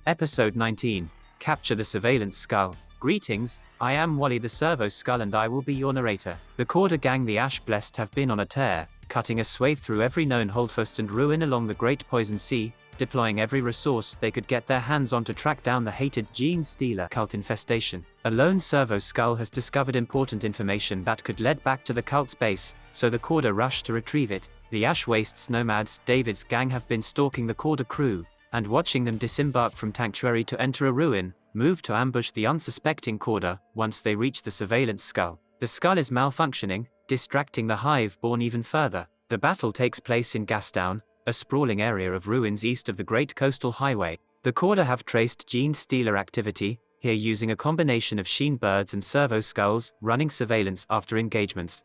Episode 19. Capture the Surveillance Skull. Greetings, I am Wally the Servo Skull and I will be your narrator. The Cawdor gang the Ash Blessed have been on a tear, cutting a swathe through every known holdfast and ruin along the Great Poison Sea, deploying every resource they could get their hands on to track down the hated Gene Stealer cult infestation. A lone Servo Skull has discovered important information that could lead back to the cult's base, so the Cawdor rush to retrieve it. The Ash Wastes Nomads, David's gang, have been stalking the Cawdor crew, and watching them disembark from Sanctuary to enter a ruin, move to ambush the unsuspecting Cawdor once they reach the surveillance skull. The skull is malfunctioning, distracting the Hive-born even further. The battle takes place in Gastown, a sprawling area of ruins east of the Great Coastal Highway. The Cawdor have traced Gene Stealer activity, here using a combination of Sheen Birds and Servo Skulls, running surveillance after engagements.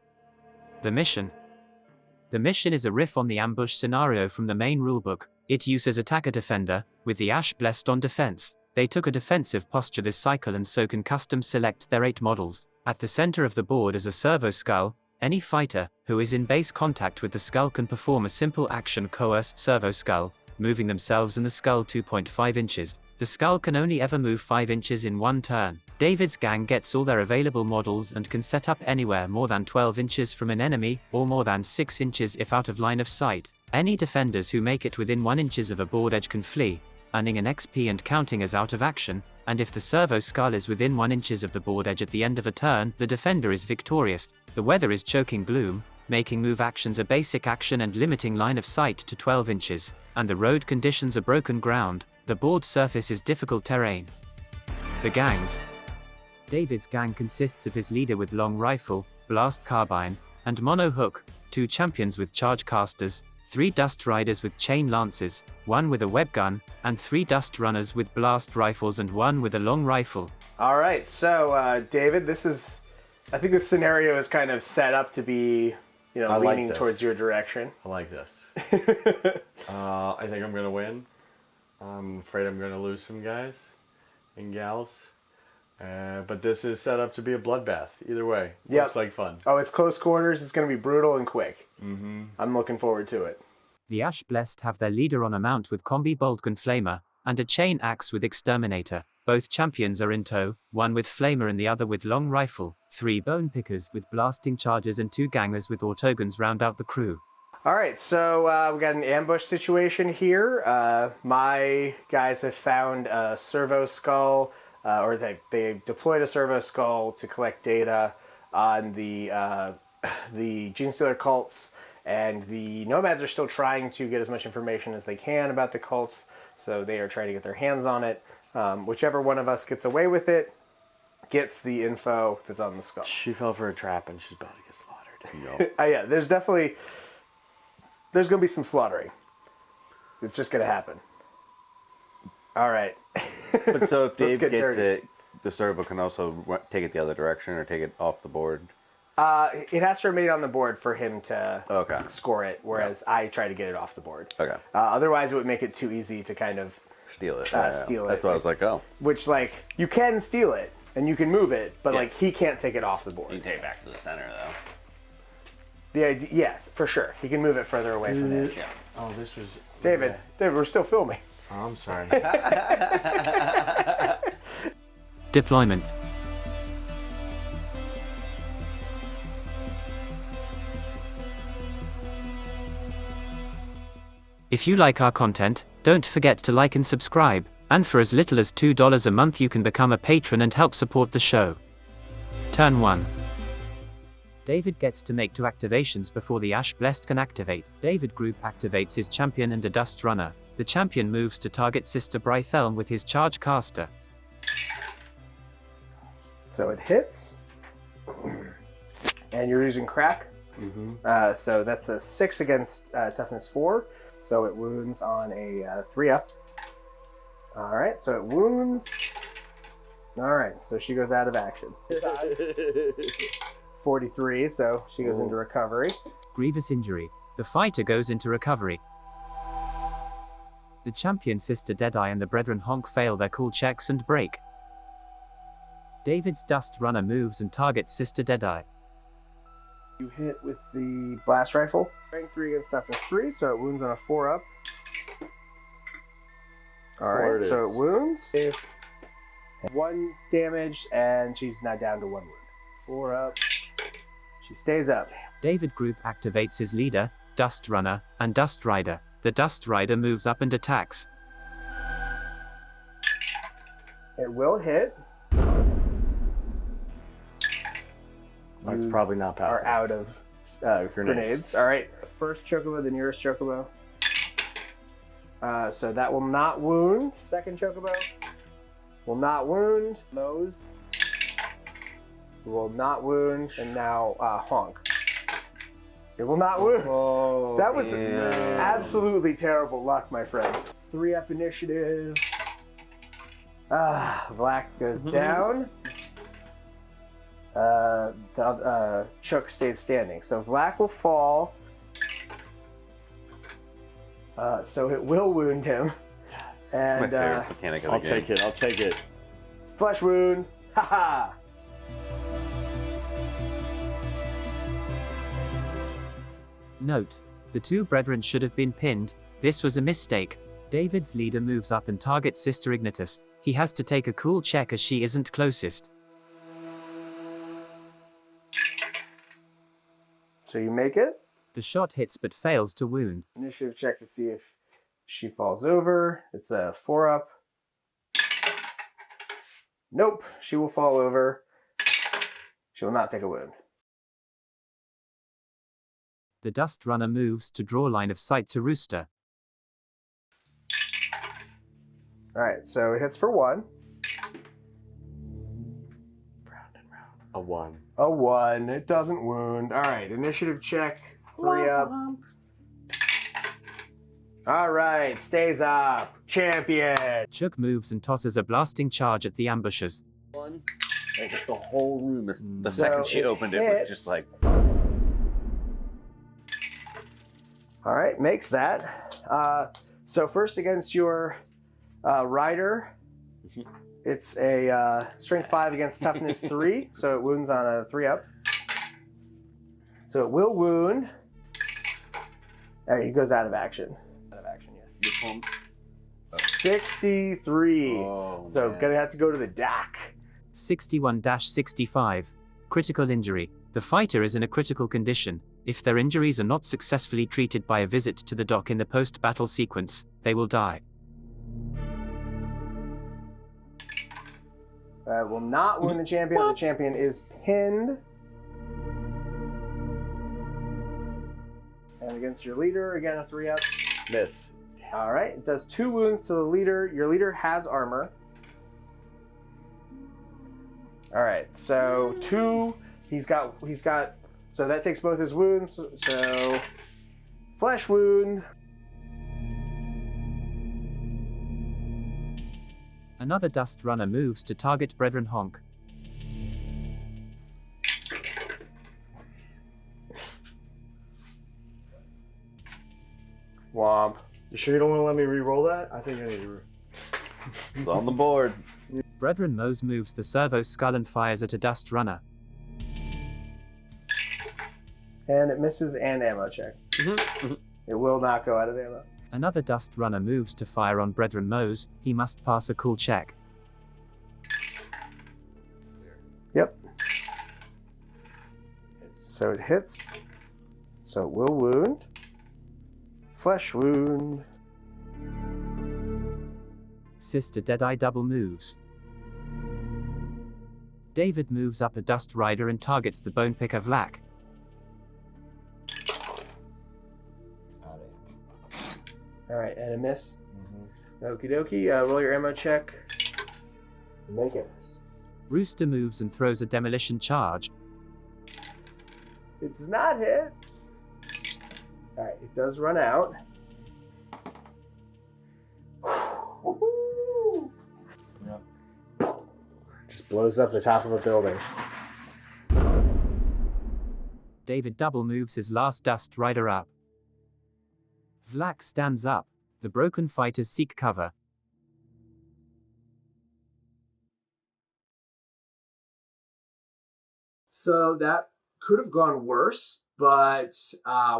The mission. The mission is a riff on the ambush scenario from the main rulebook. It uses attacker-defender, with the Ash Blessed on defense. They took a defensive posture this cycle and so can custom select their 8 models. At the center of the board is a Servo Skull. Any fighter who is in base contact with the skull can perform a simple action: coerce Servo Skull, moving themselves and the skull 2.5 inches. The skull can only ever move 5 inches in one turn. David's gang gets all their available models and can set up anywhere more than 12 inches from an enemy, or more than 6 inches if out of line of sight. Any defenders who make it within 1 inches of a board edge can flee, earning an XP and counting as out of action, and if the Servo Skull is within 1 inches of the board edge at the end of a turn, the defender is victorious. The weather is choking gloom, making move actions a basic action and limiting line of sight to 12 inches, and the road conditions are broken ground. The board surface is difficult terrain. The gangs. David's gang consists of his leader with long rifle, blast carbine, and mono hook, 2 champions with charge casters, 3 dust riders with chain lances, 1 with a web gun, and 3 dust runners with blast rifles and 1 with a long rifle. All right, so David, I think this scenario is kind of set up to be, leaning towards your direction. I like this. I think I'm going to win. I'm afraid I'm going to lose some guys and gals. But this is set up to be a bloodbath. Either way, looks like fun. Oh, it's close quarters. It's going to be brutal and quick. I'm looking forward to it. The Ash Blessed have their leader on a mount with combi boltgun flamer, and a chain axe with exterminator. Both champions are in tow, 1 with flamer and the other with long rifle. 3 bone pickers with blasting charges and 2 gangers with autoguns round out the crew. All right, so we got an ambush situation here. My guys have found a Servo Skull, or they deployed a Servo Skull to collect data on the Gene Stealer cults, and the Nomads are still trying to get as much information as they can about the cults, so they are trying to get their hands on it. Whichever one of us gets away with it gets the info that's on the skull. She fell for a trap and she's about to get slaughtered. Yeah, there's going to be some slaughtering. It's just going to happen. All right. But so if Dave gets it, the servo can also take it the other direction or take it off the board? It has to remain on the board for him to score it, whereas I try to get it off the board. Okay. Otherwise, it would make it too easy to kind of steal it. Steal it. That's why I was like, oh. Which, you can steal it, and you can move it, but, he can't take it off the board. You can take it back to the center, though. The idea, yeah, for sure. He can move it further away from the edge. Yeah. Oh, this was... David, we're still filming. Oh, I'm sorry. Deployment. If you like our content, don't forget to like and subscribe, and for as little as $2 a month you can become a patron and help support the show. Turn 1. David gets to make 2 activations before the Ash Blessed can activate. David group activates his champion and a dust runner. The champion moves to target Sister Brythelm with his charge caster. So it hits, and you're using crack. So that's a 6 against toughness 4. So it wounds on a 3-up. All right, so it wounds. All right, so she goes out of action. 43, so she goes into recovery. Grievous injury. The fighter goes into recovery. The champion Sister Deadeye and the Brethren Honk fail their cool checks and break. David's Dust Runner moves and targets Sister Deadeye. You hit with the blast rifle. Strength 3 against toughness 3, so it wounds on a 4-up. Alright, so it wounds. 1 damage, and she's now down to 1 wound. 4 up. She stays up. David Group activates his leader, Dust Runner, and Dust Rider. The Dust Rider moves up and attacks. It will hit. It's probably not passing. Are out of grenades. Alright, first chocobo, the nearest chocobo. So that will not wound. Second chocobo will not wound. Nose will not wound. And now honk. It will not wound. Oh, that was absolutely terrible luck, my friend. 3 up initiative. Vlak goes down. Chuck stays standing. So Vlak will fall. So it will wound him. Yes. And my favorite mechanic of the game. I'll take it. Flesh wound. Haha. Note: the 2 brethren should have been pinned. This was a mistake. David's leader moves up and targets Sister Ignitus. He has to take a cool check as she isn't closest. So you make it. The shot hits but fails to wound. Initiative check to see if she falls over. It's a 4 up. Nope, she will fall over. She will not take a wound. The Dust Runner moves to draw line of sight to Rooster. Alright, so it hits for 1. Round and round. A 1. A 1. It doesn't wound. Alright, initiative check. 3 up. Alright, stays up. Champion. Chuck moves and tosses a blasting charge at the ambushers. Like it's the whole room. The So second she it opened it, was hits. just like. Alright, makes that. So first against your rider, it's a strength 5 against toughness 3, so it wounds on a 3 up. So it will wound. Alright, he goes out of action. Out of action, yeah. 63. Oh, So man. gonna have to go to the dock. 61-65. Critical injury. The fighter is in a critical condition. If their injuries are not successfully treated by a visit to the dock in the post-battle sequence, they will die. Will not wound the champion. The champion is pinned. And against your leader, again a 3 up. Miss. Alright, it does 2 wounds to the leader. Your leader has armor. Alright, so 2, he's got, so that takes both his wounds, so flesh wound. Another Dust Runner moves to target Brethren Honk. Womp. You sure you don't want to let me re-roll that? I think I need to. It's on the board. Brethren Mose moves the servo skull and fires at a Dust Runner. And it misses and ammo check. It will not go out of ammo. Another Dust Runner moves to fire on Brethren Mose. He must pass a cool check. Yep. So it hits. So it will wound. Flesh wound. Sister Deadeye double moves. David moves up a Dust Rider and targets the Bone Picker Vlak. Alright, and a miss. Okie dokie. Roll your ammo check. Make it. Rooster moves and throws a demolition charge. It does not hit. Alright, it does run out. Just blows up the top of a building. David double moves his last Dust Rider up. Vlak stands up. The broken fighters seek cover. So that could have gone worse, but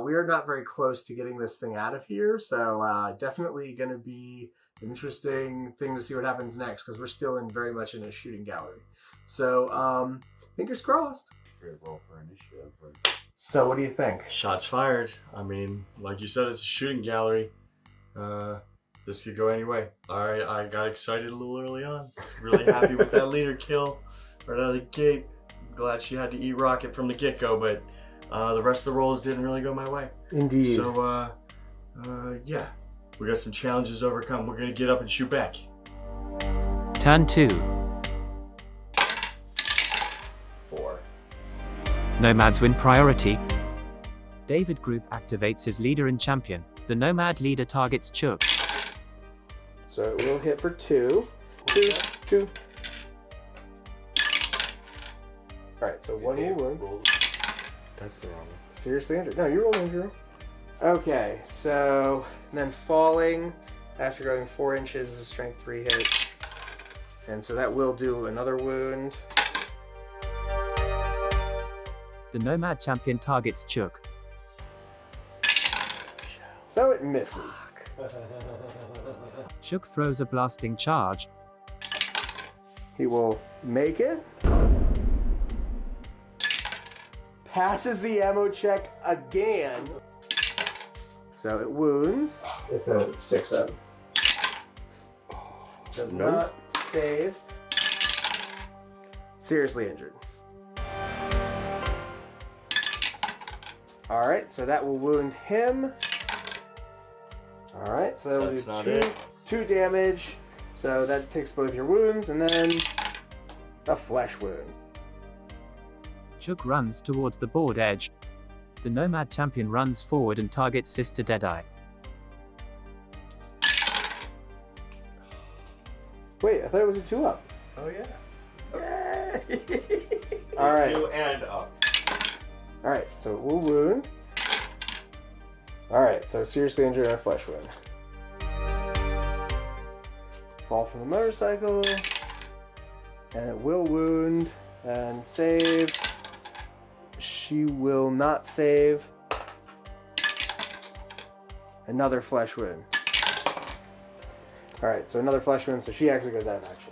we are not very close to getting this thing out of here. So definitely going to be interesting thing to see what happens next, because we're still very much in a shooting gallery. So, fingers crossed. Great roll for initiative. But... So, what do you think? Shots fired. I mean, like you said, it's a shooting gallery. This could go any way. Alright, I got excited a little early on. Really happy with that leader kill right out of the gate. Glad she had to eat rocket from the get-go, but the rest of the rolls didn't really go my way. Indeed. So, yeah. We got some challenges to overcome. We're going to get up and shoot back. Turn 2. 4. Nomads win priority. David Group activates his leader and champion. The Nomad leader targets Chook. So it will hit for 2. 2. Alright, so 1 will wound. That's the wrong one. Seriously injured. No, you rolled injury. Okay, so and then falling after going 4 inches is a strength 3 hit. And so that will do another wound. The Nomad champion targets Chook. So it misses. Chook throws a blasting charge. He will make it. Passes the ammo check again. So it wounds. It's a 6-up. Does not save. Seriously injured. Alright, so that will wound him. Alright, so that will do 2 damage. So that takes both your wounds, and then a flesh wound. Chook runs towards the board edge. The Nomad champion runs forward and targets Sister Deadeye. Wait, I thought it was a 2-up. Oh yeah. Alright. 2 and up. Alright, so it will wound. Alright, so seriously injured and a flesh wound. Fall from the motorcycle. And it will wound and save. She will not save. Another flesh wound. Alright, so another flesh wound, so she actually goes out of action.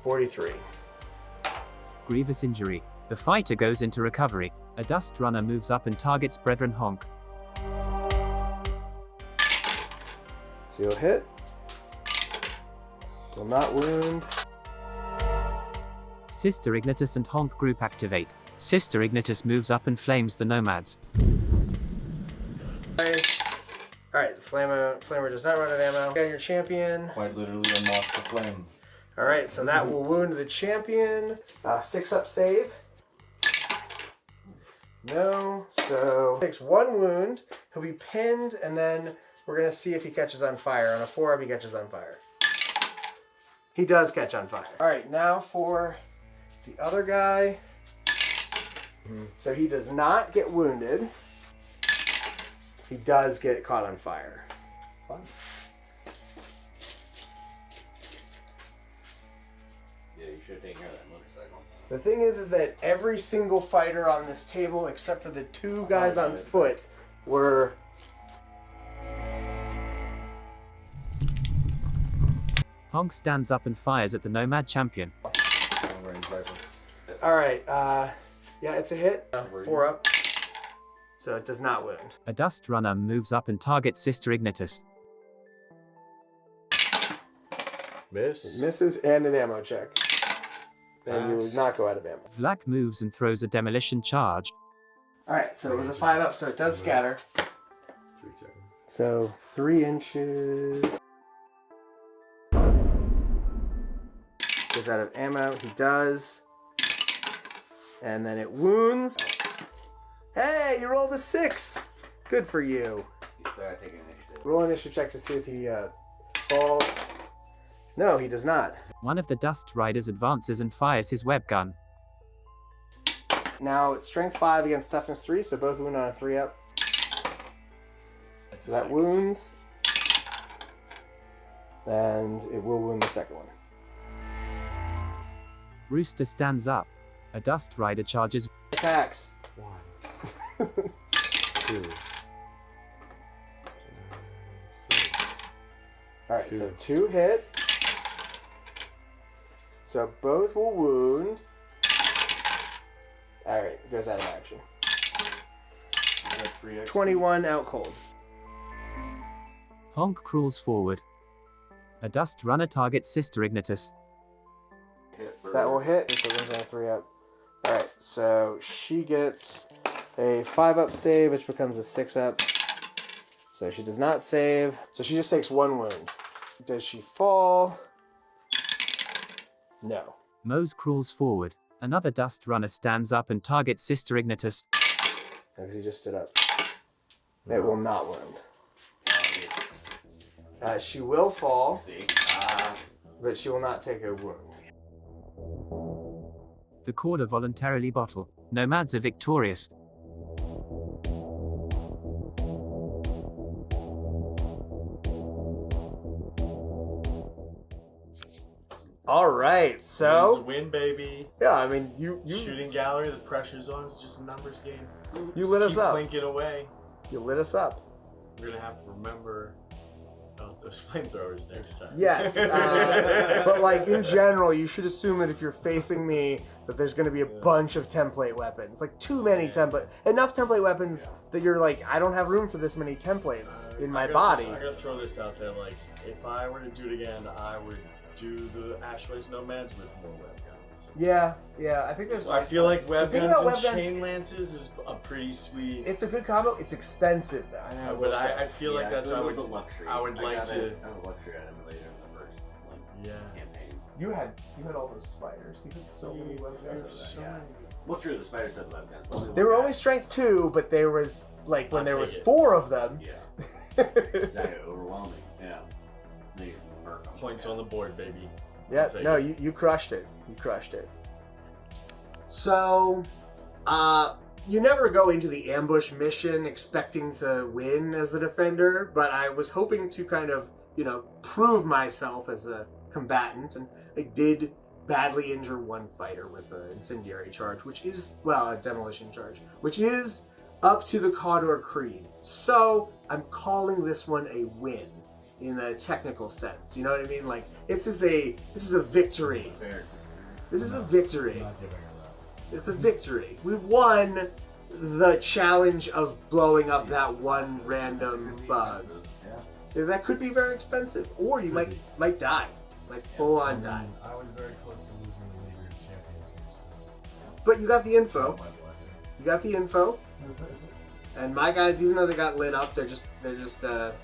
43. Grievous injury. The fighter goes into recovery. A dust runner moves up and targets Brethren Honk. So you'll hit. Will not wound. Sister Ignitus and Honk group activate. Sister Ignitus moves up and flames the Nomads. Alright, the flamer does not run out of ammo. Got your champion. Quite literally unlocked the flame. Alright, so that will wound the champion. 6-up save. No, so takes 1 wound. He'll be pinned, and then we're going to see if he catches on fire. On a 4-up, he catches on fire. He does catch on fire. Alright, now for the other guy. So he does not get wounded. He does get caught on fire. Fun. Yeah, you should have taken care of that motorcycle. The thing is that every single fighter on this table, except for the 2 guys on foot, were... Honk stands up and fires at the Nomad champion. Long-range rifles. Alright, yeah, it's a hit. 4-up. So it does not wound. A dust runner moves up and targets Sister Ignitus. Miss. It misses and an ammo check. And you will not go out of ammo. Vlak moves and throws a demolition charge. Alright, so it was a 5-up, so it does scatter. 3 seconds. So 3 inches. Goes out of ammo. He does. And then it wounds. Hey, you rolled a 6. Good for you. You start taking initiative. Roll initiative check to see if he falls. No, he does not. One of the Dust Riders advances and fires his web gun. Now it's strength 5 against toughness 3, so both wound on a 3-up. So that wounds. And it will wound the second one. Rooster stands up. A Dust Rider charges. Attacks. 1, 2, Alright, so 2 hit. So both will wound. Alright, goes out of action. 21 out cold. Honk crawls forward. A dust runner targets Sister Ignitus. That will hit. So there's only 3 up. Alright, so she gets a 5 up save, which becomes a 6 up. So she does not save. So she just takes 1 wound. Does she fall? No. Mose crawls forward. Another dust runner stands up and targets Sister Ignitus. Because he just stood up. It will not wound. She will fall, but she will not take a wound. The Cawdor voluntarily bottle. Nomads are victorious. All right, Wins so win, baby. yeah, I mean you Shooting gallery, the pressure's on. It's just a numbers game. you lit us Keep up. clinking away. You lit us up. We're gonna have to remember those flamethrowers next time. Yes, but like in general, you should assume that if you're facing me, that there's going to be a bunch of template weapons. Like enough template weapons that you're like, I don't have room for this many templates in my body. I'm gonna throw this out there. Like, if I were to do it again, I would do the Ash Wastes Nomads with more web guns. Yeah, I think there's. I feel like web thing guns about and web guns- chain lances is a pretty sweet. It's a good combo. It's expensive though. But I feel like that's I what was a luxury. I would like got to. it as a luxury item later in the first campaign. You had all those spiders. You had so many web guns. Well, true. The spiders had web guns. They were only strength 2, but there was like when I'll there take was it. 4 of them. Yeah. Exactly. Overwhelming. Yeah. They murk 'em. Points on the board, baby. Yeah, I'll take no, it. you crushed it. You crushed it. So, you never go into the ambush mission expecting to win as a defender, but I was hoping to kind of, prove myself as a combatant, and I did badly injure one fighter with an incendiary charge, a demolition charge, which is up to the Cawdor Creed. So, I'm calling this one a win. In a technical sense, you know what I mean? Like this is a victory. Fair. This is a victory. Not giving her that. It's a victory. We've won the challenge of blowing up that one random bug. That could be very expensive, or you might die, full on die. I was very close to losing the Leader Champion too. So. But you got the info. My blessings. You got the info. And my guys, even though they got lit up, they're just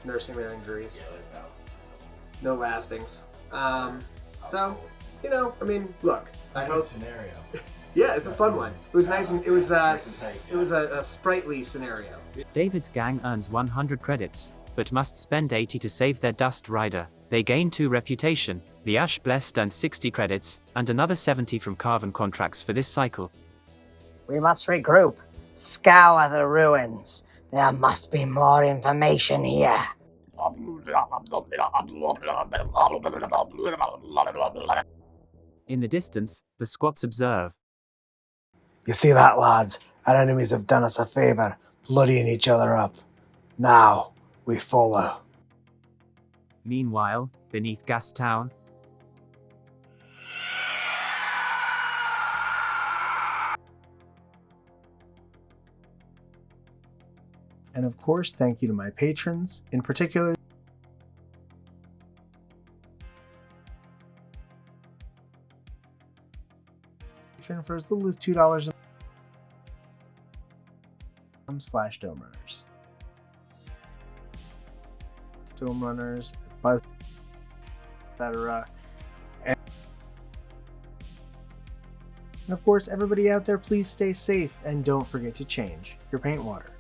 nursing their injuries. No lastings. So, I mean, look. I hope. Scenario. Yeah, it's a fun one. It was nice, and it was a sprightly scenario. David's gang earns 100 credits, but must spend 80 to save their Dust Rider. They gain 2 reputation. The Ash Blessed earns 60 credits, and another 70 from Carven contracts for this cycle. We must regroup. Scour the ruins. There must be more information here. In the distance, the squats observe. You see that, lads? Our enemies have done us a favor, bloodying each other up. Now, we follow. Meanwhile, beneath Gastown, And of course, thank you to my patrons, in particular. For as little as $2 /Dome Runners. Dome Runners, Buzz, etc. And of course, everybody out there, please stay safe and don't forget to change your paint water.